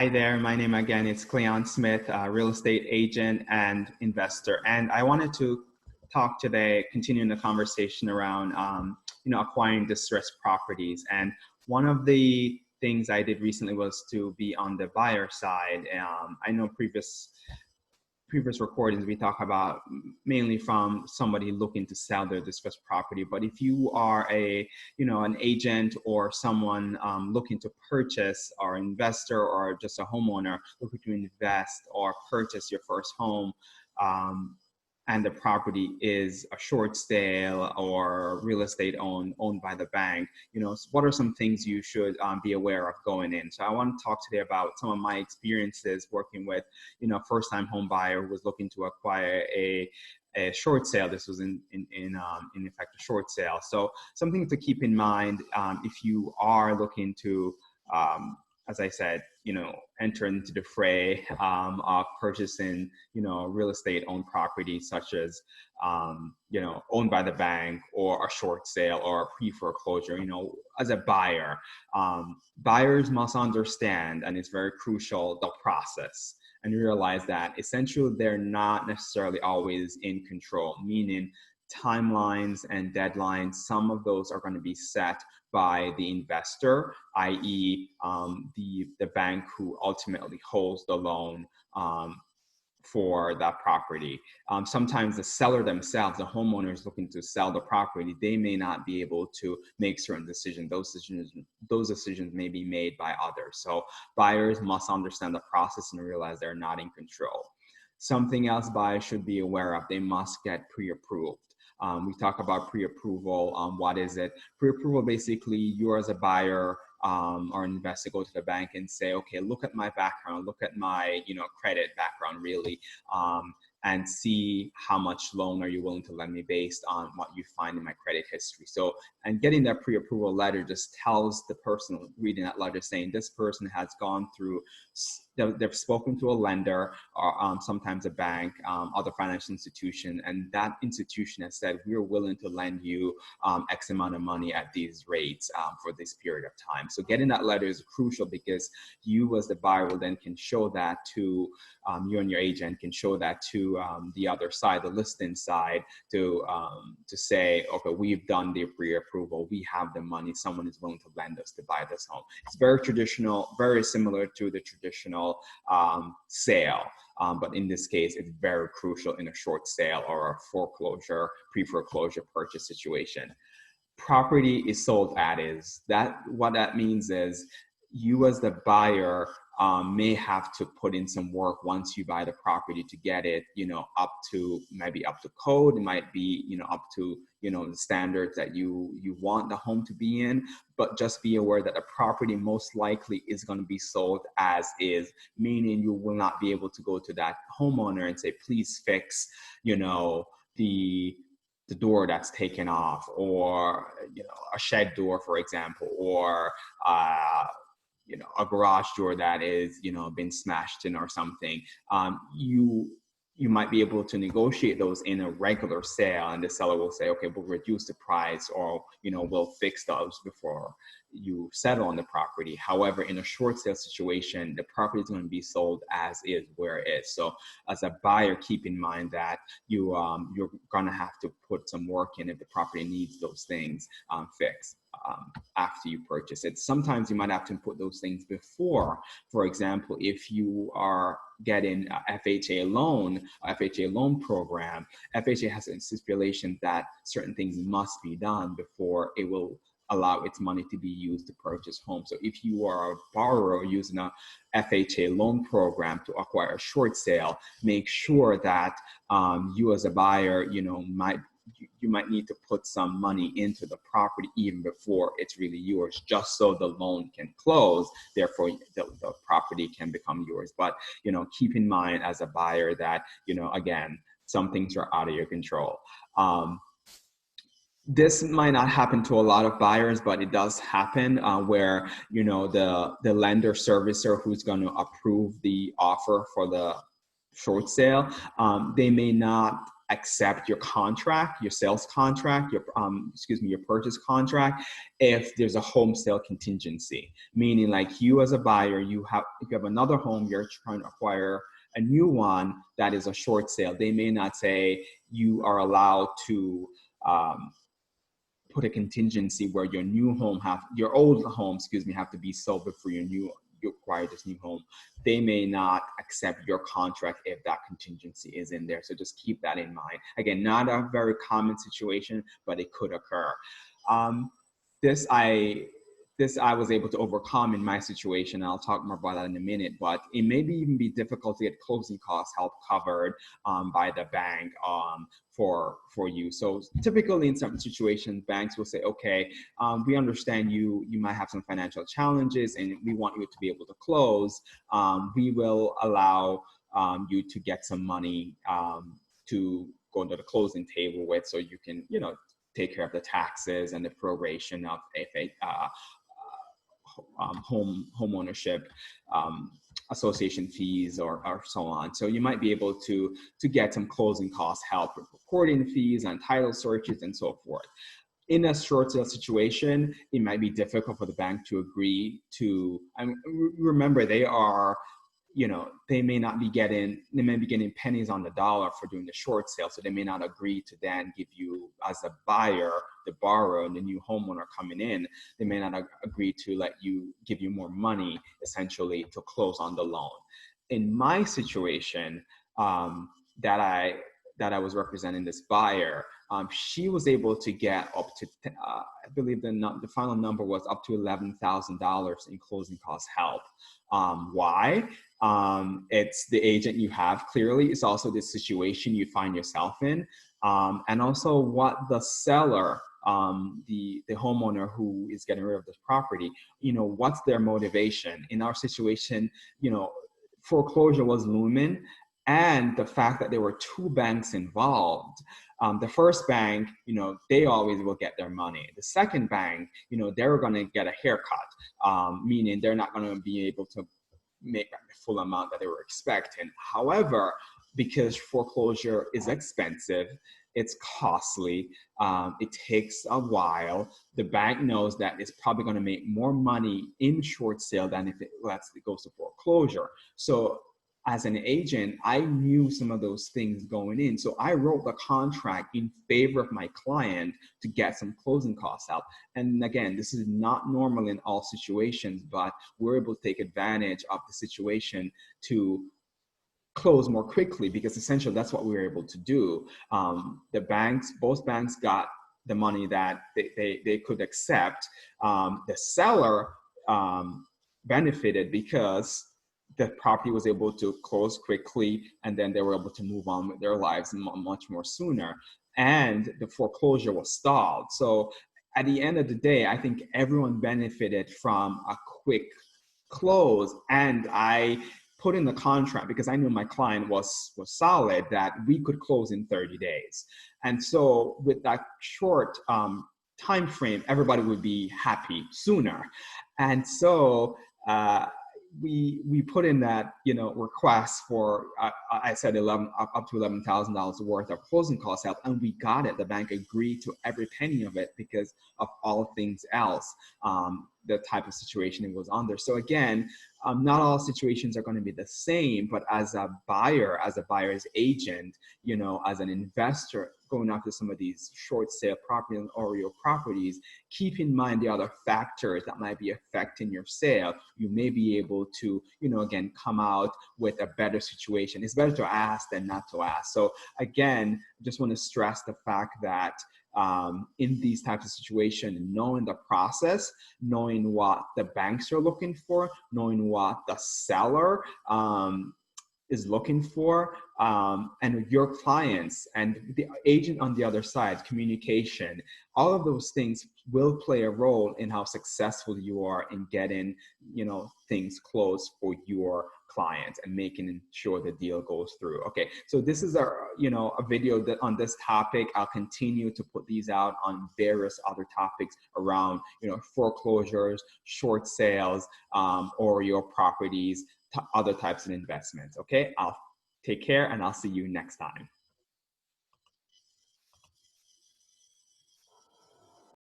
Hi there, my name again is Cleon Smith, real estate agent and investor. And I wanted to talk today, continuing the conversation around, acquiring distressed properties. And one of the things I did recently was to be on the buyer side. I know previous recordings we talk about mainly from somebody looking to sell their distressed property. But if you are an agent or someone looking to purchase, or investor, or just a homeowner looking to invest or purchase your first home, and the property is a short sale or real estate owned by the bank, what are some things you should be aware of going in? So I want to talk today about some of my experiences working with, first-time home buyer who was looking to acquire a short sale. This was in effect a short sale. So something to keep in mind if you are looking to, as I said, enter into the fray of purchasing, real estate owned property such as, owned by the bank, or a short sale, or a pre-foreclosure. As a buyer, buyers must understand, and it's very crucial, the process, and realize that essentially they're not necessarily always in control, meaning timelines and deadlines, some of those are going to be set by the investor, i.e. The bank who ultimately holds the loan for that property. Sometimes the seller themselves, the homeowner is looking to sell the property, they may not be able to make certain decisions. Those decisions may be made by others. So buyers must understand the process and realize they're not in control. Something else buyers should be aware of, they must get pre-approved. We talk about pre-approval. What is it? Pre-approval, basically, you as a buyer or an investor go to the bank and say, okay, look at my background, look at my credit background, really, and see how much loan are you willing to lend me based on what you find in my credit history. So, and getting that pre-approval letter just tells the person reading that letter, saying this person has gone through, they've spoken to a lender, or sometimes a bank, other financial institution, and that institution has said, we're willing to lend you X amount of money at these rates for this period of time. So getting that letter is crucial, because you as the buyer will then can show that to, you and your agent can show that to the other side, the listing side, to say, okay, we've done the pre-approval, we have the money, someone is willing to lend us to buy this home. It's very traditional, very similar to the traditional sale. But in this case, it's very crucial in a short sale or a foreclosure, pre-foreclosure purchase situation. Property is sold at is. What that means is you as the buyer may have to put in some work once you buy the property to get it, up to code. It might be, up to, the standards that you want the home to be in. But just be aware that the property most likely is going to be sold as is, meaning you will not be able to go to that homeowner and say, please fix, the door that's taken off, or a shed door, for example, or a garage door that is been smashed in or something. You might be able to negotiate those in a regular sale, and the seller will say, okay, we'll reduce the price, or we'll fix those before you settle on the property. However, in a short sale situation, the property is going to be sold as is, where it is. So as a buyer, keep in mind that you're going to have to put some work in if the property needs those things fixed after you purchase it. Sometimes you might have to put those things before. For example, if you are getting a FHA loan program, FHA has a stipulation that certain things must be done before it will allow its money to be used to purchase homes. So if you are a borrower using a FHA loan program to acquire a short sale, make sure that you as a buyer, you might need to put some money into the property even before it's really yours, just so the loan can close. Therefore, the property can become yours. But, keep in mind as a buyer that, again, some things are out of your control. This might not happen to a lot of buyers, but it does happen where, the lender servicer who's going to approve the offer for the short sale, they may not accept your contract, your sales contract, your your purchase contract, if there's a home sale contingency. Meaning, like, you as a buyer, you have another home, you're trying to acquire a new one that is a short sale. They may not say you are allowed to put a contingency where your old home, have to be sold before you acquire this new home. They may not accept your contract if that contingency is in there. So just keep that in mind. Again, not a very common situation, but it could occur. This I was able to overcome in my situation. I'll talk more about that in a minute, but it may even be difficult to get closing costs help covered by the bank for you. So typically in some situations, banks will say, okay, we understand you might have some financial challenges and we want you to be able to close. We will allow you to get some money to go to the closing table with, so you can, take care of the taxes and the proration of home ownership association fees or so on. So you might be able to get some closing cost help with recording fees and title searches and so forth. In a short sale situation, it might be difficult for the bank to agree to, remember, they are, they may be getting pennies on the dollar for doing the short sale. So they may not agree to then give you, as a buyer, the borrower and the new homeowner coming in, they may not agree to give you more money, essentially, to close on the loan. In my situation, that I was representing this buyer, she was able to get up to, I believe the final number was up to $11,000 in closing cost help. Why? It's the agent you have, clearly. It's also the situation you find yourself in, and also what the seller, the homeowner who is getting rid of this property, what's their motivation. In our situation, foreclosure was looming, and the fact that there were two banks involved. The first bank, they always will get their money. The second bank, they're going to get a haircut, meaning they're not going to be able to make back the full amount that they were expecting. However, because foreclosure is expensive, it's costly, it takes a while, the bank knows that it's probably going to make more money in short sale than if it goes to foreclosure. So as an agent, I knew some of those things going in. So I wrote the contract in favor of my client to get some closing costs out. And again, this is not normal in all situations, but we're able to take advantage of the situation to close more quickly, because essentially that's what we were able to do. Both banks got the money that they could accept. The seller benefited because the property was able to close quickly, and then they were able to move on with their lives much more sooner. And the foreclosure was stalled. So at the end of the day, I think everyone benefited from a quick close. And I put in the contract, because I knew my client was solid, that we could close in 30 days. And so with that short time frame, everybody would be happy sooner. And so we put in that request for I said up to $11,000 worth of closing costs help, and we got it. The bank agreed to every penny of it because of all things else, the type of situation it was under. So again, not all situations are going to be the same, but as a buyer's agent, as an investor going after some of these short sale property or real properties, keep in mind the other factors that might be affecting your sale. You may be able to, again, come out with a better situation. It's better to ask than not to ask. So again, I just want to stress the fact that in these types of situations, knowing the process, knowing what the banks are looking for, knowing what the seller is looking for, and your clients and the agent on the other side, communication, all of those things will play a role in how successful you are in getting, things closed for your clients and making sure the deal goes through. Okay, so this is a video on this topic. I'll continue to put these out on various other topics around, foreclosures, short sales, or your properties, other types of investments. Okay, I'll take care, and I'll see you next time.